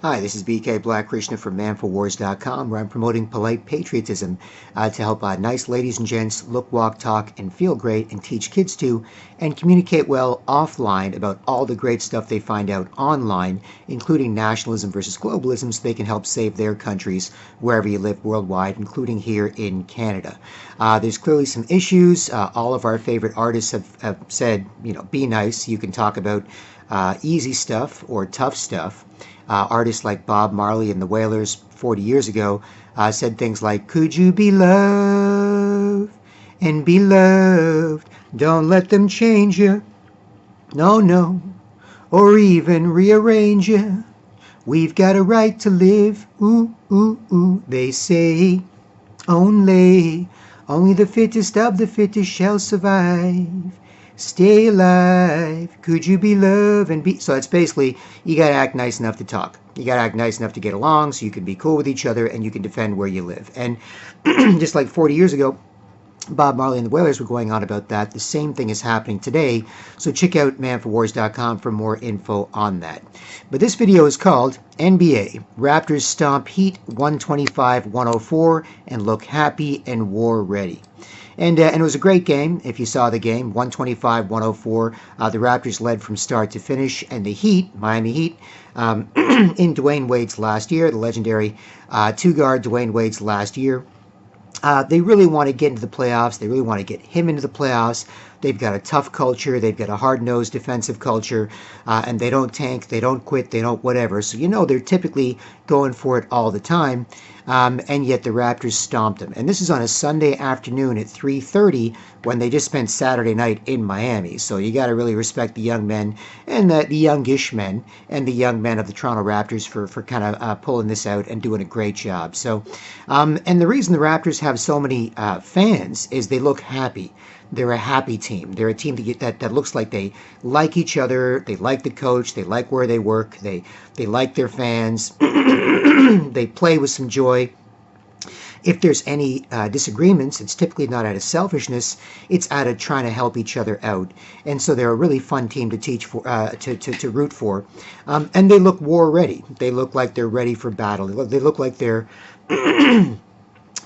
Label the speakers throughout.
Speaker 1: Hi, this is BK Black Krishna from manforwars.com, where I'm promoting polite patriotism to help nice ladies and gents look, walk, talk, and feel great, and teach kids to, and communicate well offline about all the great stuff they find out online, including nationalism versus globalism, so they can help save their countries wherever you live worldwide, including here in Canada. There's clearly some issues. All of our favorite artists have said, be nice. You can talk about easy stuff or tough stuff. Artists like Bob Marley and the Wailers 40 years ago said things like, could you be loved and be loved? Don't let them change you. No, no. Or even rearrange you. We've got a right to live. Ooh, ooh, ooh. They say only the fittest of the fittest shall survive. Stay alive. Could you be loved and be... So it's basically, you got to act nice enough to talk. You got to act nice enough to get along so you can be cool with each other and you can defend where you live. And just like 40 years ago, Bob Marley and the Wailers were going on about that. The same thing is happening today. So check out manforwars.com for more info on that. But this video is called NBA. Raptors stomp Heat 125-104 and look happy and war ready. And it was a great game, if you saw the game, 125-104. The Raptors led from start to finish, and the Heat, Miami Heat, in Dwayne Wade's last year, the legendary two-guard Dwayne Wade's last year, they really want to get into the playoffs. They really want to get him into the playoffs. They've got a tough culture. They've got a hard-nosed defensive culture, and they don't tank. They don't quit. They don't whatever. So, they're typically going for it all the time, and yet the Raptors stomped them. And this is on a Sunday afternoon at 3:30 when they just spent Saturday night in Miami. So you got to really respect the young men and the youngish men and the young men of the Toronto Raptors for kind of pulling this out and doing a great job. So, and the reason the Raptors have so many fans is they look happy. They're a happy team. They're a team that looks like they like each other. They like the coach. They like where they work. They like their fans. They play with some joy. If there's any disagreements, it's typically not out of selfishness. It's out of trying to help each other out. And so they're a really fun team to teach for, to root for. And they look war ready. They look like they're ready for battle. They look like they're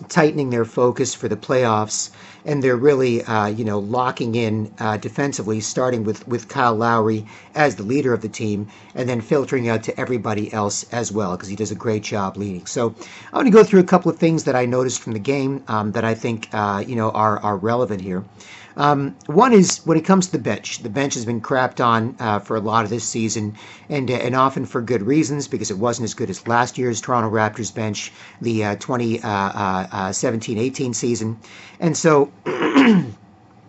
Speaker 1: tightening their focus for the playoffs, and they're really, locking in defensively, starting with Kyle Lowry as the leader of the team, and then filtering out to everybody else as well, because he does a great job leading. So I want to go through a couple of things that I noticed from the game that I think, are relevant here. One is when it comes to the bench. The bench has been crapped on for a lot of this season, and often for good reasons, because it wasn't as good as last year's Toronto Raptors bench, the 2017-18 season. And so,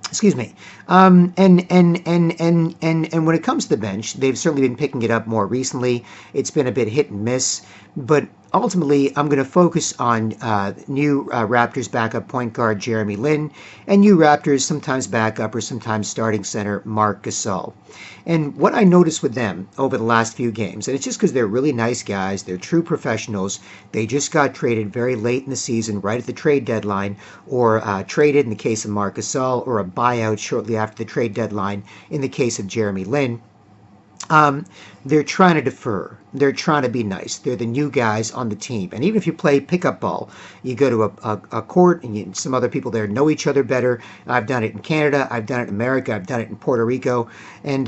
Speaker 1: excuse me. And when it comes to the bench, they've certainly been picking it up more recently. It's been a bit hit and miss, but ultimately, I'm going to focus on new Raptors backup point guard Jeremy Lin and new Raptors sometimes backup or sometimes starting center Marc Gasol. And what I noticed with them over the last few games, and it's just because they're really nice guys, they're true professionals, they just got traded very late in the season, right at the trade deadline, or traded in the case of Marc Gasol, or a buyout shortly after the trade deadline in the case of Jeremy Lin. They're trying to defer. They're trying to be nice. They're the new guys on the team. And even if you play pickup ball, you go to a court and some other people there know each other better. I've done it in Canada. I've done it in America. I've done it in Puerto Rico, and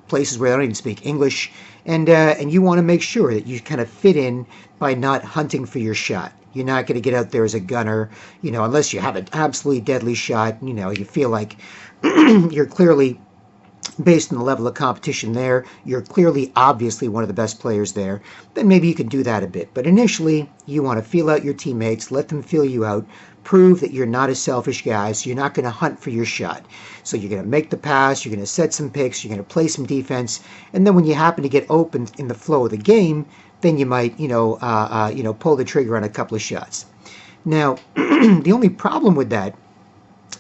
Speaker 1: places where they don't even speak English. And you want to make sure that you kind of fit in by not hunting for your shot. You're not going to get out there as a gunner, unless you have an absolutely deadly shot. You feel like you're clearly, based on the level of competition there, you're clearly, obviously one of the best players there, then maybe you can do that a bit. But initially, you want to feel out your teammates, let them feel you out, prove that you're not a selfish guy, so you're not going to hunt for your shot. So you're going to make the pass, you're going to set some picks, you're going to play some defense, and then when you happen to get open in the flow of the game, then you might, pull the trigger on a couple of shots. Now, the only problem with that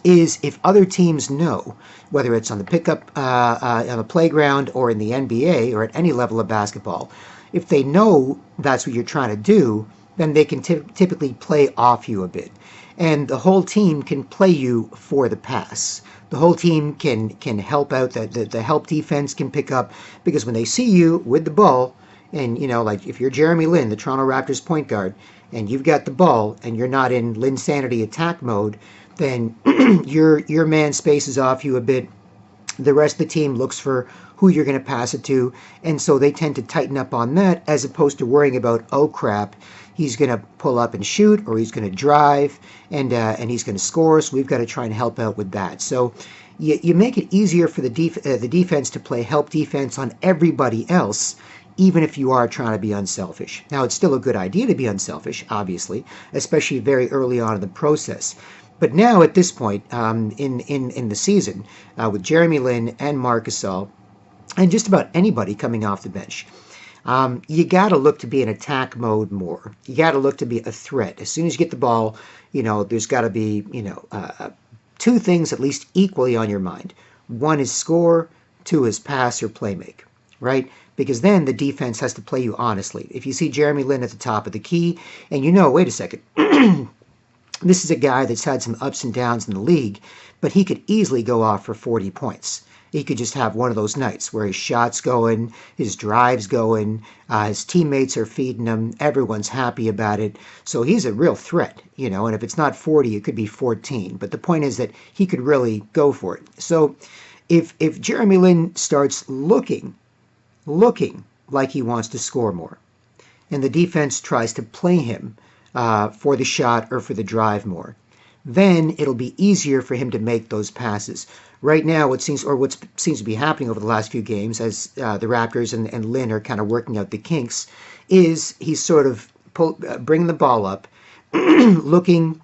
Speaker 1: is if other teams know, whether it's on the pickup, on the playground, or in the NBA, or at any level of basketball, if they know that's what you're trying to do, then they can typically play off you a bit. And the whole team can play you for the pass. The whole team can help out. The help defense can pick up, because when they see you with the ball, And, like if you're Jeremy Lin, the Toronto Raptors point guard, and you've got the ball and you're not in Linsanity attack mode, then your man spaces off you a bit. The rest of the team looks for who you're going to pass it to, and so they tend to tighten up on that as opposed to worrying about, oh crap, he's going to pull up and shoot, or he's going to drive, and he's going to score. So we've got to try and help out with that. So you make it easier for the defense to play help defense on everybody else, even if you are trying to be unselfish. Now, it's still a good idea to be unselfish, obviously, especially very early on in the process. But now, at this point in the season, with Jeremy Lin and Marc Gasol, and just about anybody coming off the bench, you got to look to be in attack mode more. You got to look to be a threat. As soon as you get the ball, there's got to be, two things at least equally on your mind. One is score, two is pass or play make, right? Because then the defense has to play you honestly. If you see Jeremy Lin at the top of the key, and wait a second, this is a guy that's had some ups and downs in the league, but he could easily go off for 40 points. He could just have one of those nights where his shot's going, his drive's going, his teammates are feeding him, everyone's happy about it. So he's a real threat, and if it's not 40, it could be 14. But the point is that he could really go for it. So if Jeremy Lin starts looking like he wants to score more, and the defense tries to play him for the shot or for the drive more, then it'll be easier for him to make those passes. Right now, what seems to be happening over the last few games, as the Raptors and Lin are kind of working out the kinks, is he's sort of bringing the ball up, looking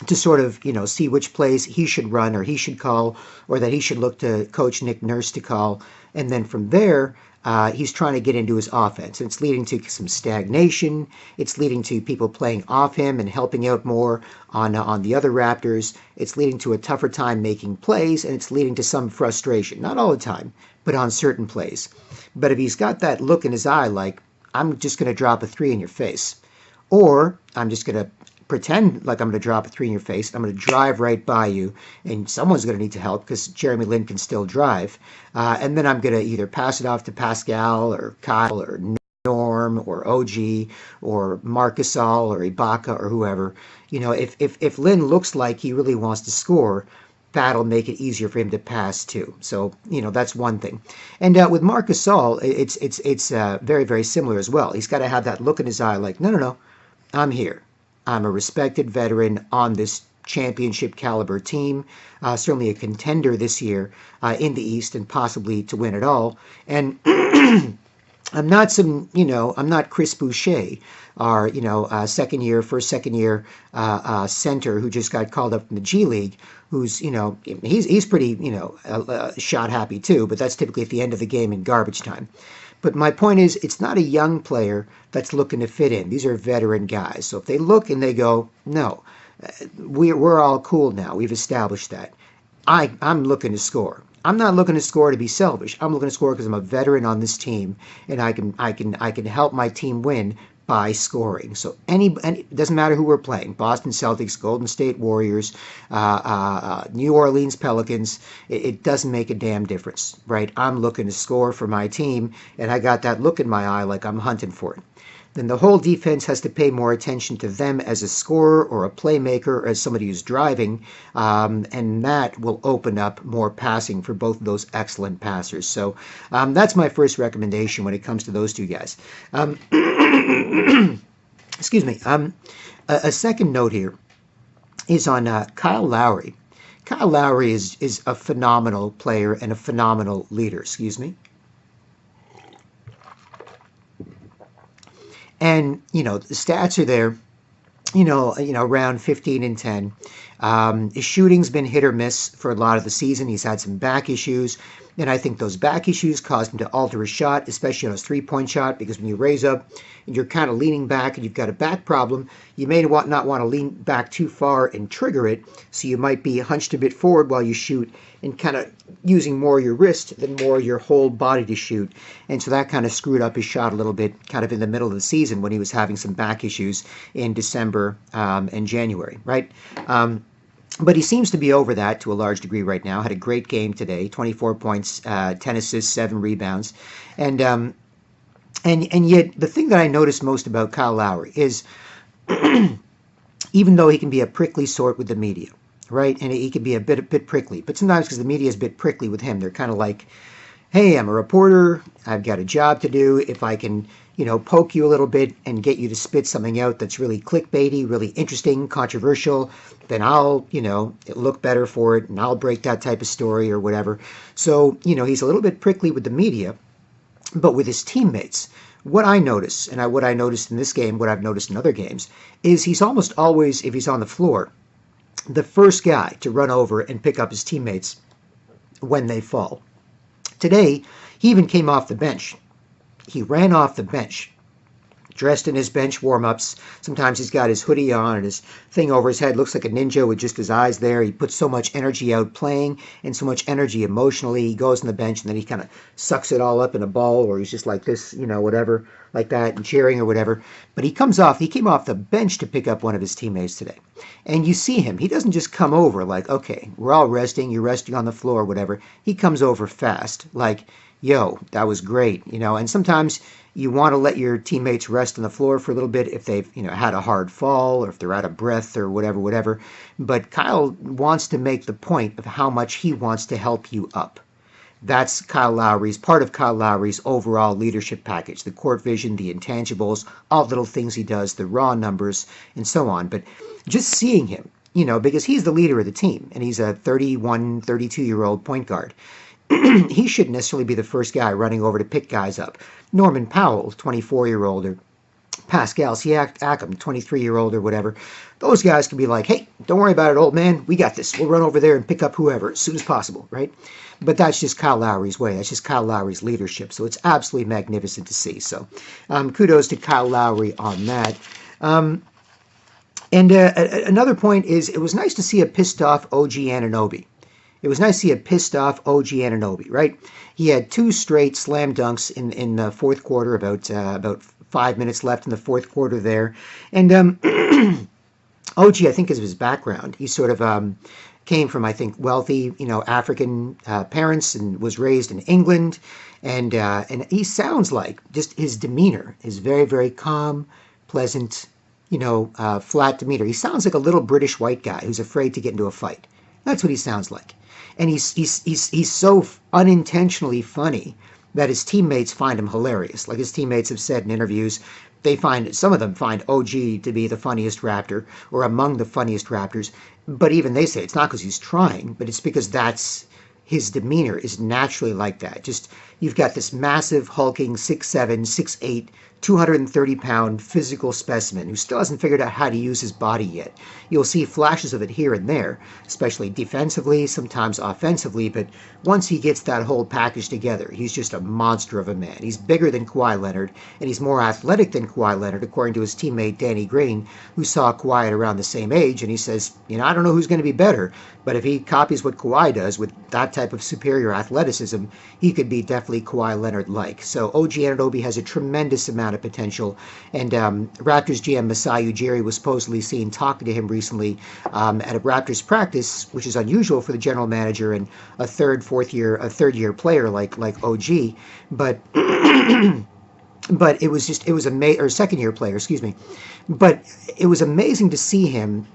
Speaker 1: to sort of, see which plays he should run or he should call, or that he should look to Coach Nick Nurse to call. And then from there, he's trying to get into his offense. And it's leading to some stagnation. It's leading to people playing off him and helping out more on the other Raptors. It's leading to a tougher time making plays, and it's leading to some frustration. Not all the time, but on certain plays. But if he's got that look in his eye like, I'm just going to drop a three in your face, or I'm just going to pretend like I'm going to drop a three in your face. I'm going to drive right by you, and someone's going to need to help because Jeremy Lin can still drive. And then I'm going to either pass it off to Pascal or Kyle or Norm or OG or Marc Gasol or Ibaka or whoever. If Lin looks like he really wants to score, that'll make it easier for him to pass too. So that's one thing. And with Marc Gasol, it's very, very similar as well. He's got to have that look in his eye like, no, I'm here. I'm a respected veteran on this championship caliber team, certainly a contender this year in the East and possibly to win it all. And I'm not I'm not Chris Boucher, our, first second year center who just got called up from the G League, who's, he's pretty, shot happy too, but that's typically at the end of the game in garbage time. But my point is, it's not a young player that's looking to fit in. These are veteran guys. So if they look and they go, no, we're all cool now. We've established that. I'm looking to score. I'm not looking to score to be selfish. I'm looking to score because I'm a veteran on this team, and I can help my team win by scoring. So it doesn't matter who we're playing, Boston Celtics, Golden State Warriors, New Orleans Pelicans, it doesn't make a damn difference, right? I'm looking to score for my team, and I got that look in my eye like I'm hunting for it. Then the whole defense has to pay more attention to them as a scorer or a playmaker or as somebody who's driving, and that will open up more passing for both of those excellent passers. So that's my first recommendation when it comes to those two guys. Excuse me. A second note here is on Kyle Lowry. Kyle Lowry is a phenomenal player and a phenomenal leader. Excuse me. And, the stats are there, around 15 and 10. His shooting's been hit or miss for a lot of the season. He's had some back issues, and I think those back issues caused him to alter his shot, especially on his three-point shot, because when you raise up and you're kind of leaning back and you've got a back problem, you may not want to lean back too far and trigger it, so you might be hunched a bit forward while you shoot and kind of using more your wrist than more your whole body to shoot. And so that kind of screwed up his shot a little bit kind of in the middle of the season when he was having some back issues in December and January, right? But he seems to be over that to a large degree right now. Had a great game today, 24 points, 10 assists, 7 rebounds. And And yet, the thing that I notice most about Kyle Lowry is, even though he can be a prickly sort with the media, right? And he can be a bit prickly, but sometimes because the media is a bit prickly with him, they're kind of like, hey, I'm a reporter, I've got a job to do. If I can, poke you a little bit and get you to spit something out that's really clickbaity, really interesting, controversial, then I'll, look better for it and I'll break that type of story or whatever. So, he's a little bit prickly with the media, but with his teammates, what I notice, and what I noticed in this game, what I've noticed in other games, is he's almost always, if he's on the floor, the first guy to run over and pick up his teammates when they fall. Today, he even came off the bench. He ran off the bench, dressed in his bench warm-ups. Sometimes he's got his hoodie on and his thing over his head, looks like a ninja with just his eyes there. He puts so much energy out playing and so much energy emotionally. He goes on the bench and then he kind of sucks it all up in a ball, or he's just like this, whatever, like that, and cheering or whatever. But he came off the bench to pick up one of his teammates today. And you see him, he doesn't just come over like, okay, we're all resting, you're resting on the floor, whatever. He comes over fast, like, yo, that was great, and sometimes you want to let your teammates rest on the floor for a little bit if they've, had a hard fall or if they're out of breath or whatever. But Kyle wants to make the point of how much he wants to help you up. That's part of Kyle Lowry's overall leadership package, the court vision, the intangibles, all the little things he does, the raw numbers, and so on. But just seeing him, because he's the leader of the team, and he's a 31, 32-year-old point guard. He shouldn't necessarily be the first guy running over to pick guys up. Norman Powell, 24-year-old, or Pascal Siakam, 23-year-old or whatever, those guys can be like, hey, don't worry about it, old man. We got this. We'll run over there and pick up whoever as soon as possible, right? But that's just Kyle Lowry's way. That's just Kyle Lowry's leadership. So it's absolutely magnificent to see. So kudos to Kyle Lowry on that. Another point is it was nice to see a pissed-off OG Anunoby. It was nice to see a pissed-off OG Anunoby, right? He had 2 straight slam dunks in the fourth quarter, about 5 minutes left in the fourth quarter there. And OG, I think, is his background. He sort of came from, I think, wealthy, African parents and was raised in England. And he sounds like, just his demeanor is very, very calm, pleasant, flat demeanor. He sounds like a little British white guy who's afraid to get into a fight. That's what he sounds like. And he's so unintentionally funny that his teammates find him hilarious. Like his teammates have said in interviews, some of them find OG to be the funniest Raptor or among the funniest Raptors. But even they say it's not because he's trying, but it's because that's his demeanor is naturally like that. Just, you've got this massive, hulking 6'7", 6'8", 230-pound physical specimen who still hasn't figured out how to use his body yet. You'll see flashes of it here and there, especially defensively, sometimes offensively, but once he gets that whole package together, he's just a monster of a man. He's bigger than Kawhi Leonard, and he's more athletic than Kawhi Leonard, according to his teammate Danny Green, who saw Kawhi at around the same age, and he says, I don't know who's going to be better, but if he copies what Kawhi does with that type of superior athleticism, he could be definitely Kawhi Leonard-like. So OG Anunoby has a tremendous amount of potential, and Raptors GM Masai Ujiri was supposedly seen talking to him recently at a Raptors practice, which is unusual for the general manager and a third-year player like OG, but but it was amazing, or second-year player, excuse me. But it was amazing to see him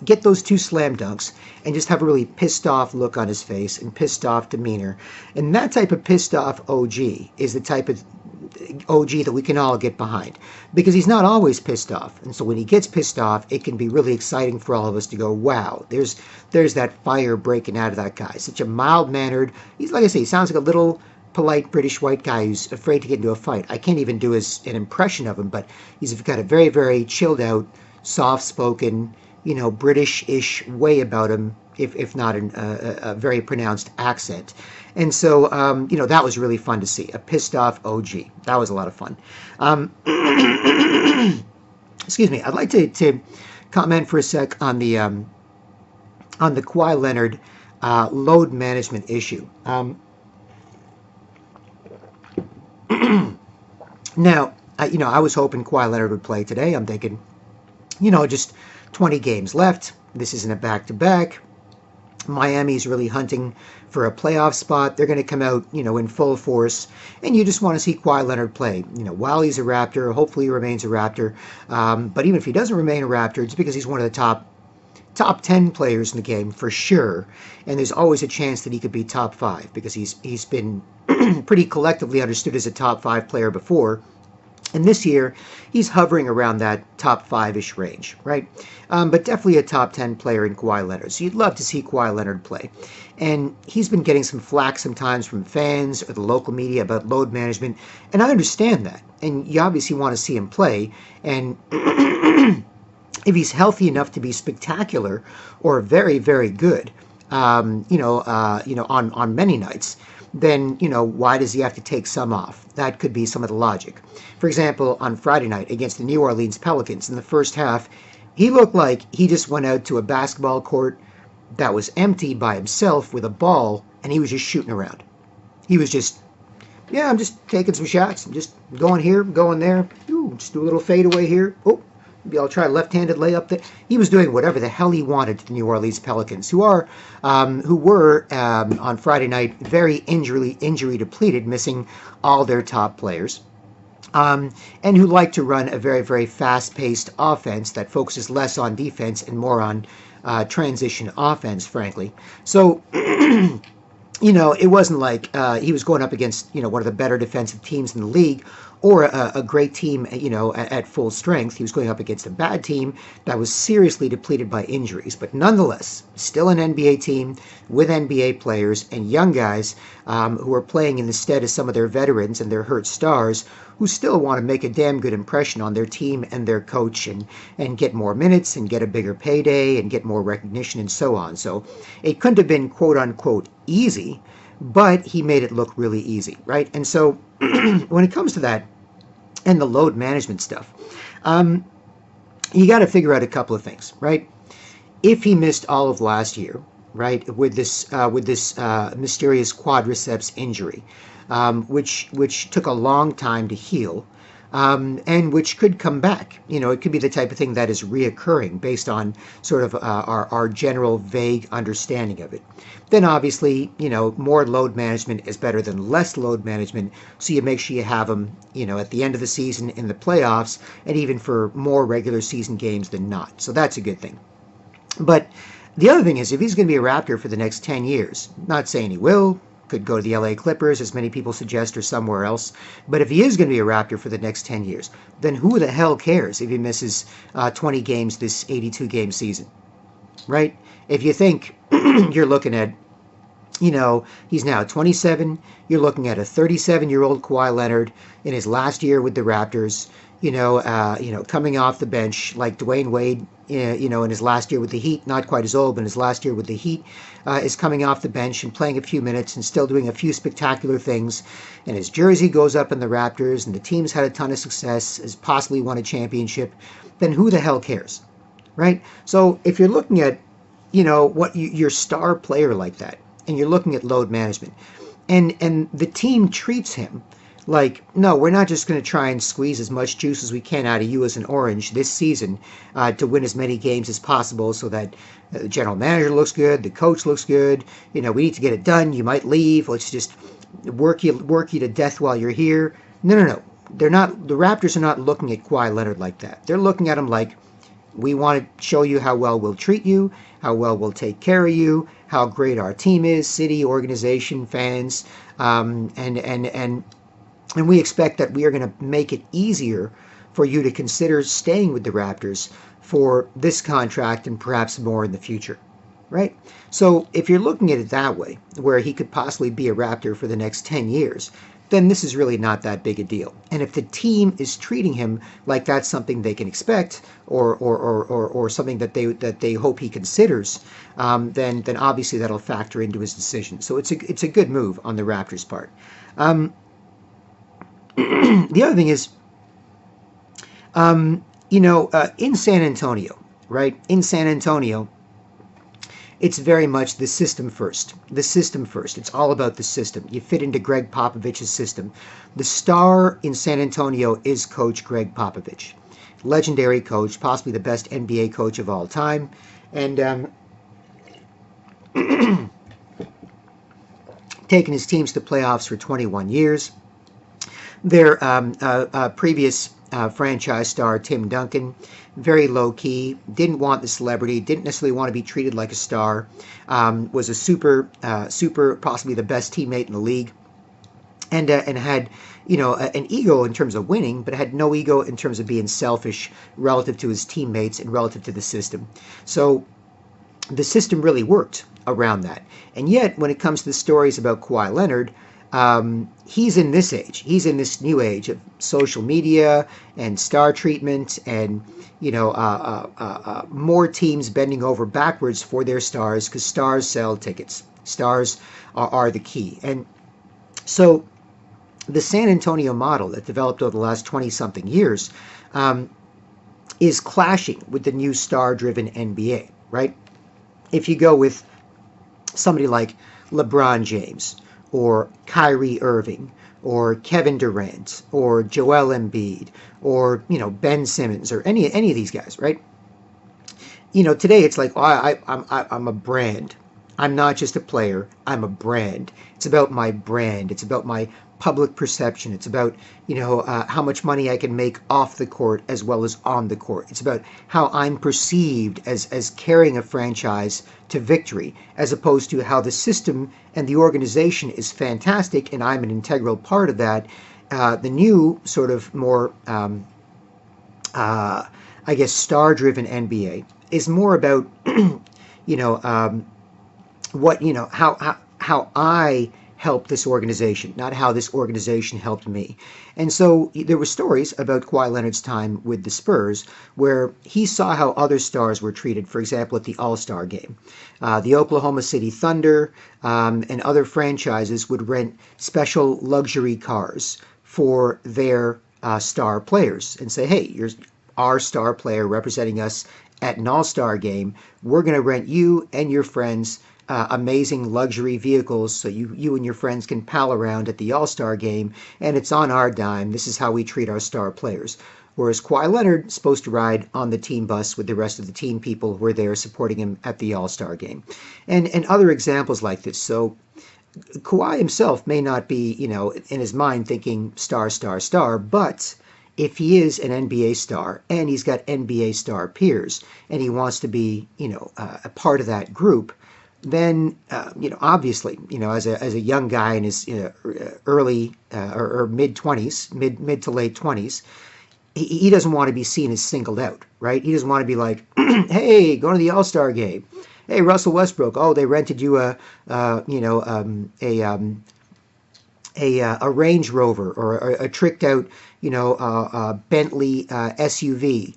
Speaker 1: get those 2 slam dunks and just have a really pissed-off look on his face and pissed-off demeanor. And that type of pissed-off OG is the type of OG that we can all get behind, because he's not always pissed off. And so when he gets pissed off, it can be really exciting for all of us to go, wow, there's that fire breaking out of that guy. Such a mild-mannered, he's, like I say, he sounds like a little polite British white guy who's afraid to get into a fight. I can't even do an impression of him, but he's got a very, very chilled out, soft-spoken, British-ish way about him, if not a very pronounced accent. And so, that was really fun to see. A pissed-off OG. That was a lot of fun. Excuse me. I'd like to comment for a sec on the Kawhi Leonard load management issue. Now, I was hoping Kawhi Leonard would play today. I'm thinking, just 20 games left. This isn't a back-to-back. Miami's really hunting for a playoff spot. They're going to come out, in full force, and you just want to see Kawhi Leonard play. While he's a Raptor, hopefully he remains a Raptor. But even if he doesn't remain a Raptor, it's because he's one of the top 10 players in the game for sure, and there's always a chance that he could be top 5 because he's been pretty collectively understood as a top 5 player before. And this year, he's hovering around that top 5-ish range, right? But definitely a top 10 player in Kawhi Leonard. So you'd love to see Kawhi Leonard play. And he's been getting some flack sometimes from fans or the local media about load management. And I understand that. And you obviously want to see him play. And if he's healthy enough to be spectacular or very, very good, on many nights, then, why does he have to take some off? That could be some of the logic. For example, on Friday night against the New Orleans Pelicans in the first half, he looked like he just went out to a basketball court that was empty by himself with a ball, and he was just shooting around. He was just, I'm just taking some shots. I'm just going here, going there. Ooh, just do a little fadeaway here. Oh, maybe I'll try a left-handed layup there. He was doing whatever the hell he wanted to the New Orleans Pelicans, who were on Friday night very injury depleted, missing all their top players, and who like to run a very, very fast-paced offense that focuses less on defense and more on transition offense, frankly. So, it wasn't like he was going up against, one of the better defensive teams in the league or a great team, at full strength. He was going up against a bad team that was seriously depleted by injuries. But nonetheless, still an NBA team with NBA players and young guys who are playing in the stead of some of their veterans and their hurt stars who still want to make a damn good impression on their team and their coach and get more minutes and get a bigger payday and get more recognition and so on. So it couldn't have been quote-unquote easy, but he made it look really easy, right? And so when it comes to that and the load management stuff, you got to figure out a couple of things, right? If he missed all of last year, right, with this mysterious quadriceps injury, which took a long time to heal, and which could come back. It could be the type of thing that is reoccurring based on sort of our general vague understanding of it. Then obviously, more load management is better than less load management, so you make sure you have them, at the end of the season, in the playoffs, and even for more regular season games than not. So that's a good thing. But the other thing is, if he's going to be a Raptor for the next 10 years, not saying he will, could go to the LA Clippers, as many people suggest, or somewhere else. But if he is going to be a Raptor for the next 10 years, then who the hell cares if he misses 20 games this 82-game season, right? If you think you're looking at, he's now 27, you're looking at a 37-year-old Kawhi Leonard in his last year with the Raptors, coming off the bench like Dwayne Wade, in his last year with the Heat, not quite as old, but in his last year with the Heat, is coming off the bench and playing a few minutes and still doing a few spectacular things. And his jersey goes up in the Raptors, and the team's had a ton of success, has possibly won a championship. Then who the hell cares, right? So if you're looking at, your star player like that, and you're looking at load management, and the team treats him like, no, we're not just going to try and squeeze as much juice as we can out of you as an orange this season to win as many games as possible so that the general manager looks good, the coach looks good, we need to get it done, you might leave, let's just work you to death while you're here. No. The Raptors are not looking at Kawhi Leonard like that. They're looking at him like, we want to show you how well we'll treat you, how well we'll take care of you, how great our team is, city, organization, fans, and we expect that we are going to make it easier for you to consider staying with the Raptors for this contract and perhaps more in the future, right? So if you're looking at it that way, where he could possibly be a Raptor for the next 10 years, then this is really not that big a deal. And if the team is treating him like that's something they can expect or something that they hope he considers, then obviously that'll factor into his decision. So it's a good move on the Raptors' part. The other thing is, in San Antonio, right? In San Antonio, it's very much the system first. The system first. It's all about the system. You fit into Greg Popovich's system. The star in San Antonio is Coach Greg Popovich. Legendary coach, possibly the best NBA coach of all time. And taken his teams to playoffs for 21 years. Their previous franchise star, Tim Duncan, very low-key, didn't want the celebrity, didn't necessarily want to be treated like a star, was a super, possibly the best teammate in the league, and had, an ego in terms of winning, but had no ego in terms of being selfish relative to his teammates and relative to the system. So the system really worked around that. And yet, when it comes to the stories about Kawhi Leonard, he's in this age. He's in this new age of social media and star treatment and, more teams bending over backwards for their stars because stars sell tickets. Stars are the key. And so the San Antonio model that developed over the last 20-something years is clashing with the new star-driven NBA, right? If you go with somebody like LeBron James or Kyrie Irving or Kevin Durant or Joel Embiid or, Ben Simmons or any of these guys, right? Today it's like, I'm a brand. I'm not just a player. I'm a brand. It's about my brand. It's about my public perception. It's about, how much money I can make off the court as well as on the court. It's about how I'm perceived as carrying a franchise to victory, as opposed to how the system and the organization is fantastic and I'm an integral part of that. The new sort of more, star-driven NBA is more about, how I helped this organization, not how this organization helped me. And so there were stories about Kawhi Leonard's time with the Spurs where he saw how other stars were treated, for example, at the All-Star game. The Oklahoma City Thunder and other franchises would rent special luxury cars for their star players and say, hey, you're our star player representing us at an All-Star game. We're going to rent you and your friends amazing luxury vehicles so you and your friends can pal around at the All-Star game, and it's on our dime. This is how we treat our star players. Whereas Kawhi Leonard is supposed to ride on the team bus with the rest of the team people who are there supporting him at the All-Star game. And other examples like this. So Kawhi himself may not be, in his mind thinking star, star, star, but if he is an NBA star and he's got NBA star peers and he wants to be, a part of that group, then, obviously, as a young guy in his early or mid-20s, mid to late 20s, he doesn't want to be seen as singled out, right? He doesn't want to be like, hey, going to the All-Star game. Hey, Russell Westbrook, oh, they rented you a Range Rover or a tricked out, Bentley SUV,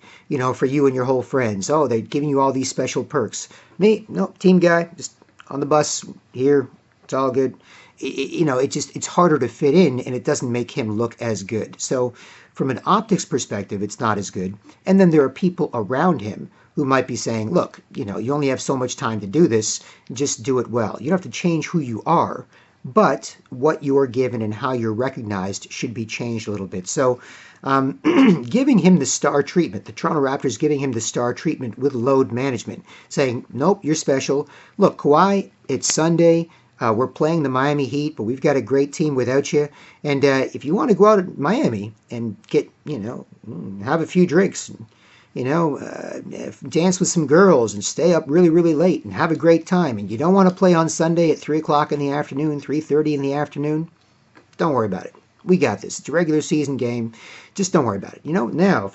Speaker 1: for you and your whole friends. Oh, they're giving you all these special perks. Me, no, team guy, just on the bus here. It's all good. It's harder to fit in, and it doesn't make him look as good. So from an optics perspective, it's not as good. And then there are people around him who might be saying, look, you only have so much time to do this. Just do it well. You don't have to change who you are, but what you're given and how you're recognized should be changed a little bit. So giving him the star treatment, the Toronto Raptors giving him the star treatment with load management, saying, nope, you're special. Look, Kawhi, it's Sunday. We're playing the Miami Heat, but we've got a great team without you. And if you want to go out to Miami and get, have a few drinks, dance with some girls and stay up really, really late and have a great time, and you don't want to play on Sunday at 3 o'clock in the afternoon, 3:30 in the afternoon, don't worry about it. We got this. It's a regular season game. Just don't worry about it. Now,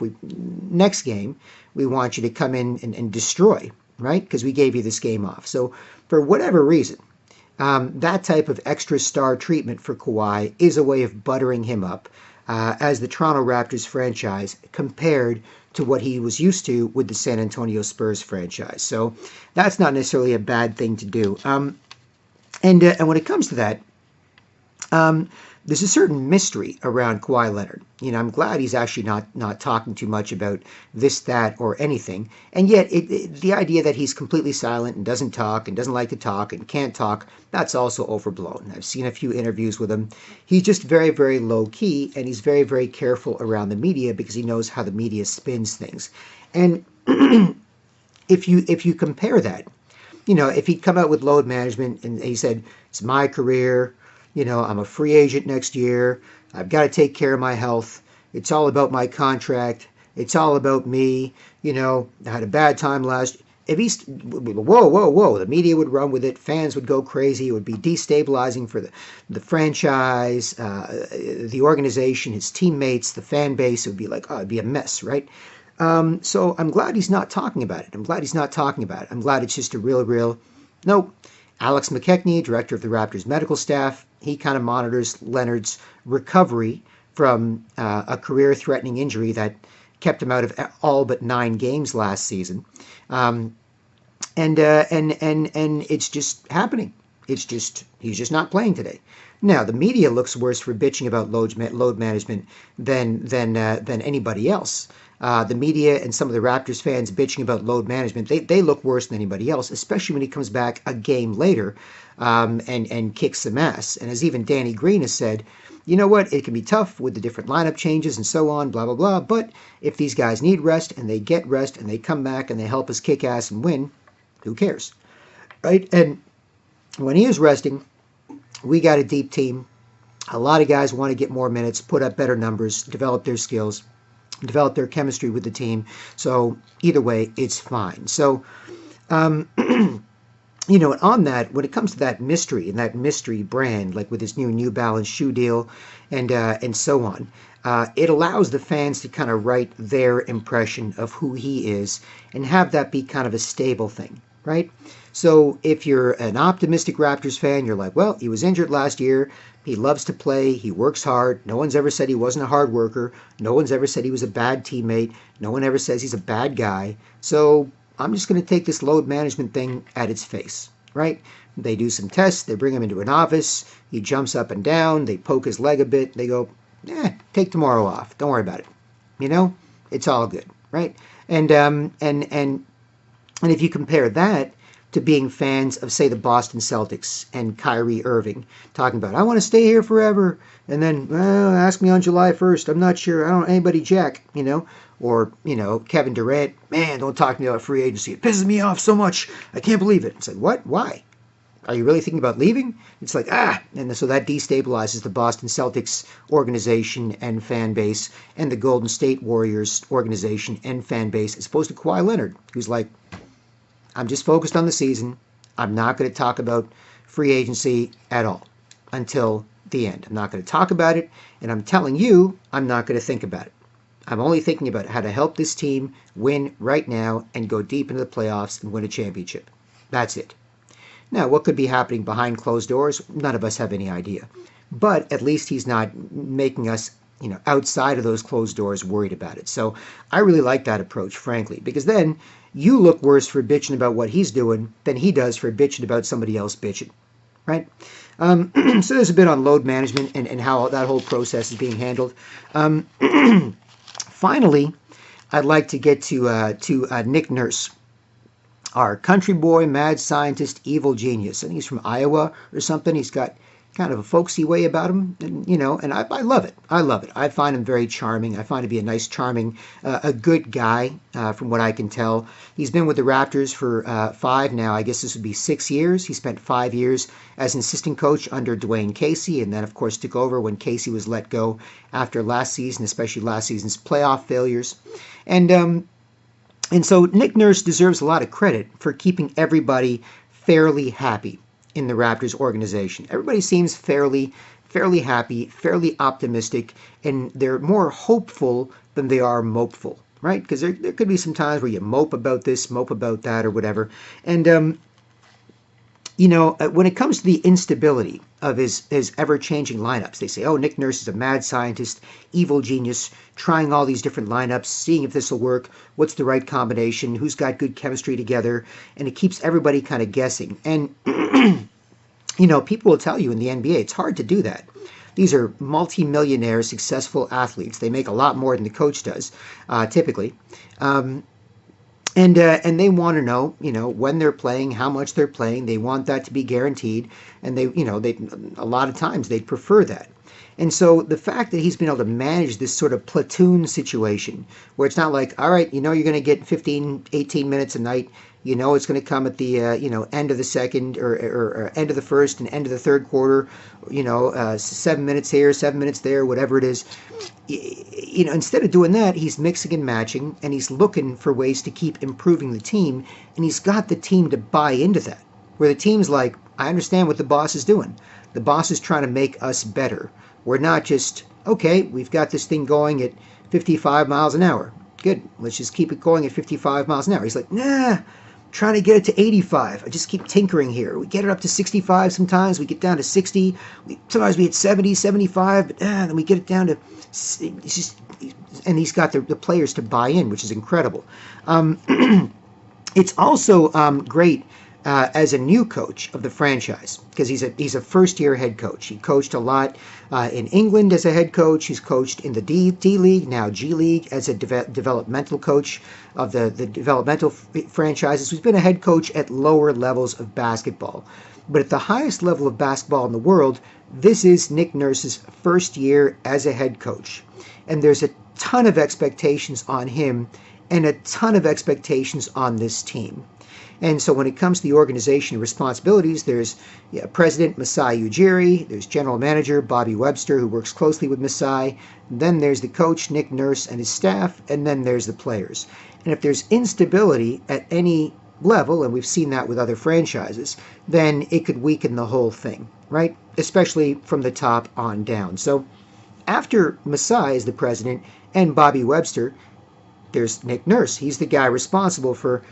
Speaker 1: next game, we want you to come in and destroy, right? Because we gave you this game off. So for whatever reason, that type of extra star treatment for Kawhi is a way of buttering him up as the Toronto Raptors franchise compared to what he was used to with the San Antonio Spurs franchise. So that's not necessarily a bad thing to do. And when it comes to that, there's a certain mystery around Kawhi Leonard. I'm glad he's actually not talking too much about this, that, or anything. And yet, the idea that he's completely silent and doesn't talk and doesn't like to talk and can't talk, that's also overblown. I've seen a few interviews with him. He's just very, very low-key, and he's very, very careful around the media because he knows how the media spins things. And if you compare that, if he'd come out with load management and he said, it's my career, I'm a free agent next year. I've got to take care of my health. It's all about my contract. It's all about me. I had a bad time last. If he's whoa, whoa, whoa, the media would run with it. Fans would go crazy. It would be destabilizing for the franchise, the organization, his teammates, the fan base. It would be like, oh, it'd be a mess, right? So I'm glad he's not talking about it. I'm glad he's not talking about it. I'm glad it's just a real. Nope. Alex McKechnie, director of the Raptors medical staff, he kind of monitors Leonard's recovery from a career-threatening injury that kept him out of all but 9 games last season. And it's just happening. It's just, he's just not playing today. Now, the media looks worse for bitching about load management than anybody else. The media and some of the Raptors fans bitching about load management, they look worse than anybody else, especially when he comes back a game later and kicks some ass. And as even Danny Green has said, you know what, it can be tough with the different lineup changes and so on, blah, blah, blah. But if these guys need rest and they get rest and they come back and they help us kick ass and win, who cares, right? And when he is resting, we got a deep team. A lot of guys want to get more minutes, put up better numbers, develop their skills, develop their chemistry with the team. So either way, it's fine. So, and on that, when it comes to that mystery and that mystery brand, like with his New Balance shoe deal and so on, it allows the fans to kind of write their impression of who he is and have that be kind of a stable thing, right? So if you're an optimistic Raptors fan, you're like, well, he was injured last year. He loves to play. He works hard. No one's ever said he wasn't a hard worker. No one's ever said he was a bad teammate. No one ever says he's a bad guy. So I'm just going to take this load management thing at its face, right? They do some tests. They bring him into an office. He jumps up and down. They poke his leg a bit. They go, take tomorrow off. Don't worry about it. It's all good, right? And if you compare that to being fans of, say, the Boston Celtics and Kyrie Irving talking about, I want to stay here forever, and then, well, ask me on July 1st. I'm not sure. I don't know anybody jack, or, Kevin Durant, man, don't talk to me about free agency. It pisses me off so much. I can't believe it. It's like, what? Why? Are you really thinking about leaving? It's like, and so that destabilizes the Boston Celtics organization and fan base and the Golden State Warriors organization and fan base, as opposed to Kawhi Leonard, who's like, I'm just focused on the season. I'm not going to talk about free agency at all until the end. I'm not going to talk about it, and I'm telling you, I'm not going to think about it. I'm only thinking about how to help this team win right now and go deep into the playoffs and win a championship. That's it. Now, what could be happening behind closed doors? None of us have any idea. But at least he's not making us, outside of those closed doors worried about it. So I really like that approach, frankly, because then you look worse for bitching about what he's doing than he does for bitching about somebody else bitching, right? So there's a bit on load management and how that whole process is being handled. Finally, I'd like to get to Nick Nurse, our country boy, mad scientist, evil genius. I think he's from Iowa or something. He's got kind of a folksy way about him, and I love it. I love it. I find him very charming. I find him to be a nice, charming, a good guy, from what I can tell. He's been with the Raptors for 5 now. I guess this would be 6 years. He spent 5 years as an assistant coach under Dwayne Casey, and then, of course, took over when Casey was let go after last season, especially last season's playoff failures. And so Nick Nurse deserves a lot of credit for keeping everybody fairly happy in the Raptors organization. Everybody seems fairly happy, fairly optimistic, and they're more hopeful than they are mopeful, right? Because there could be some times where you mope about this, mope about that, or whatever. And, when it comes to the instability of his ever-changing lineups, they say, oh, Nick Nurse is a mad scientist, evil genius, trying all these different lineups, seeing if this will work, what's the right combination, who's got good chemistry together, and it keeps everybody kind of guessing. And, people will tell you in the NBA, it's hard to do that. These are multi-millionaire successful athletes. They make a lot more than the coach does, typically. And they want to know, when they're playing, how much they're playing. They want that to be guaranteed, and they a lot of times they'd prefer that. And so the fact that he's been able to manage this sort of platoon situation where it's not like, all right, you're going to get 15, 18 minutes a night. It's going to come at the, end of the second or end of the first and end of the third quarter, 7 minutes here, 7 minutes there, whatever it is. Instead of doing that, he's mixing and matching, and he's looking for ways to keep improving the team, and he's got the team to buy into that, where the team's like, I understand what the boss is doing. The boss is trying to make us better. We're not just, okay, we've got this thing going at 55 miles an hour. Good, let's just keep it going at 55 miles an hour. He's like, nah, trying to get it to 85. I just keep tinkering here. We get it up to 65 sometimes. We get down to 60. Sometimes we hit 70, 75, but then we get it down to, it's just, and he's got the players to buy in, which is incredible. It's also great as a new coach of the franchise, because he's a first-year head coach. He coached a lot in England as a head coach. He's coached in the D League, now G League, as a developmental coach of the developmental franchises. He's been a head coach at lower levels of basketball. But at the highest level of basketball in the world, this is Nick Nurse's first year as a head coach. And there's a ton of expectations on him and a ton of expectations on this team. And so when it comes to the organization and responsibilities, there's President Masai Ujiri, there's General Manager Bobby Webster, who works closely with Masai, then there's the coach, Nick Nurse, and his staff, and then there's the players. And if there's instability at any level, and we've seen that with other franchises, then it could weaken the whole thing, right? Especially from the top on down. So after Masai is the president and Bobby Webster, there's Nick Nurse. He's the guy responsible for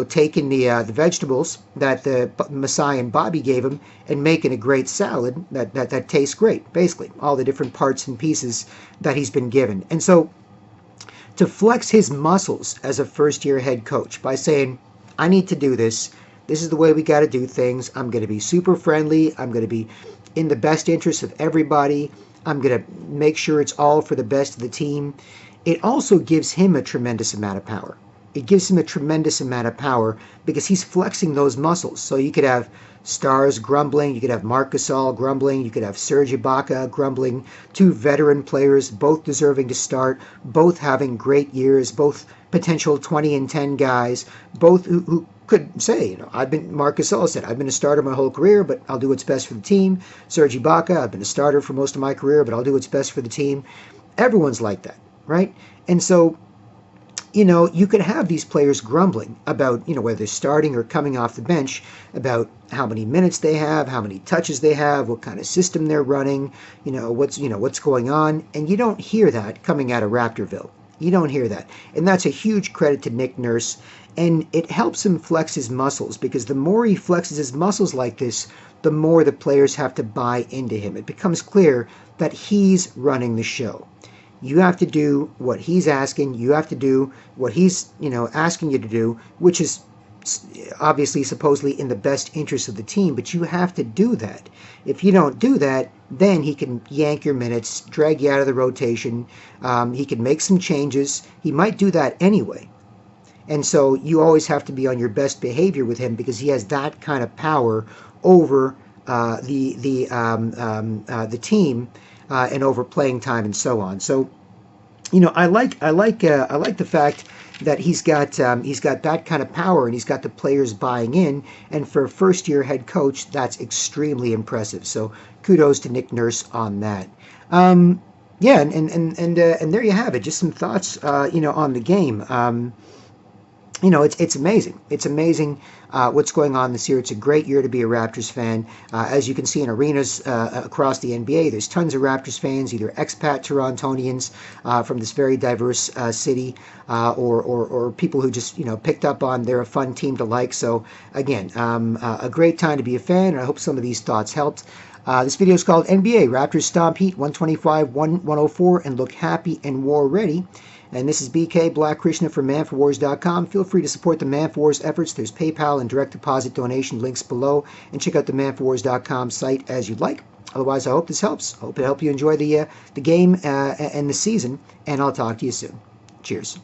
Speaker 1: taking the vegetables that the Masai and Bobby gave him and making a great salad that tastes great, basically, all the different parts and pieces that he's been given. And so to flex his muscles as a first-year head coach by saying, I need to do this. This is the way we got to do things. I'm going to be super friendly. I'm going to be in the best interest of everybody. I'm going to make sure it's all for the best of the team. It also gives him a tremendous amount of power. It gives him a tremendous amount of power because he's flexing those muscles. So you could have stars grumbling, you could have Marc Gasol grumbling, you could have Serge Ibaka grumbling, two veteran players, both deserving to start, both having great years, both potential 20-10 guys, both who could say, Marc Gasol said, I've been a starter my whole career, but I'll do what's best for the team. Serge Ibaka, I've been a starter for most of my career, but I'll do what's best for the team. Everyone's like that, right? And so you could have these players grumbling about, whether they're starting or coming off the bench, about how many minutes they have, how many touches they have, what kind of system they're running, what's going on. And you don't hear that coming out of Raptorville. You don't hear that. And that's a huge credit to Nick Nurse. And it helps him flex his muscles, because the more he flexes his muscles like this, the more the players have to buy into him. It becomes clear that he's running the show. You have to do what he's asking. You have to do what he's, asking you to do, which is obviously supposedly in the best interest of the team, but you have to do that. If you don't do that, then he can yank your minutes, drag you out of the rotation. He can make some changes. He might do that anyway. And so you always have to be on your best behavior with him, because he has that kind of power over the team and over playing time and so on. So, I like the fact that he's got that kind of power, and he's got the players buying in. And for a first-year head coach, that's extremely impressive. So kudos to Nick Nurse on that. Yeah, and there you have it. Just some thoughts, on the game. It's amazing. It's amazing what's going on this year. It's a great year to be a Raptors fan. As you can see in arenas across the NBA, there's tons of Raptors fans, either expat Torontonians from this very diverse city, or people who just picked up on they're a fun team to like. So again, a great time to be a fan, and I hope some of these thoughts helped. This video is called NBA Raptors Stomp Heat 125-104 and look happy and war ready. And this is BK Black Krishna from manforwars.com. Feel free to support the Man for Wars efforts. There's PayPal and direct deposit donation links below. And check out the manforwars.com site as you'd like. Otherwise, I hope this helps. I hope it helped you enjoy the game and the season. And I'll talk to you soon. Cheers.